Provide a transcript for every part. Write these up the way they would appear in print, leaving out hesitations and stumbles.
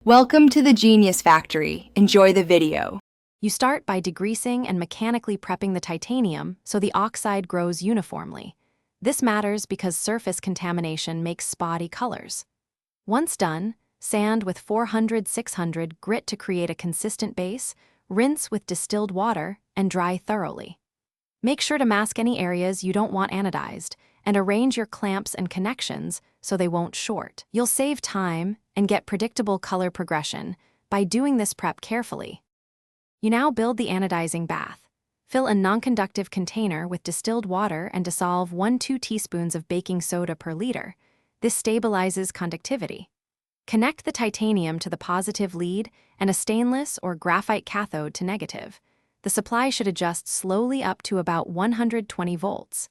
Welcome to the Genius Factory. Enjoy the video. You start by degreasing and mechanically prepping the titanium so the oxide grows uniformly. This matters because surface contamination makes spotty colors. Once done, sand with 400-600 grit to create a consistent base, rinse with distilled water, and dry thoroughly. Make sure to mask any areas you don't want anodized, and arrange your clamps and connections so they won't short. You'll save time and get predictable color progression by doing this prep carefully. You now build the anodizing bath. Fill a non-conductive container with distilled water and dissolve 1-2 teaspoons of baking soda per liter. This stabilizes conductivity. Connect the titanium to the positive lead and a stainless or graphite cathode to negative. The supply should adjust slowly up to about 120 volts.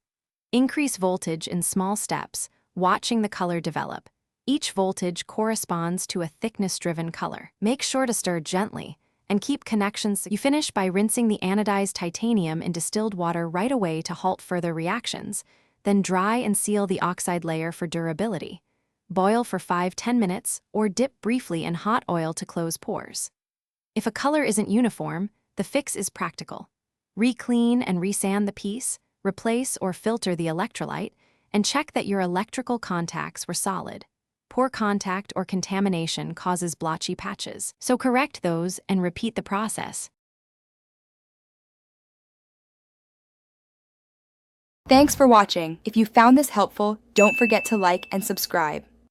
Increase voltage in small steps, watching the color develop. Each voltage corresponds to a thickness-driven color. Make sure to stir gently and keep connections. You finish by rinsing the anodized titanium in distilled water right away to halt further reactions. Then dry and seal the oxide layer for durability. Boil for 5-10 minutes or dip briefly in hot oil to close pores. If a color isn't uniform, the fix is practical. Re-clean and resand the piece, replace or filter the electrolyte, and check that your electrical contacts were solid. Poor contact or contamination causes blotchy patches, so correct those and repeat the process. Thanks for watching. If you found this helpful, don't forget to like and subscribe.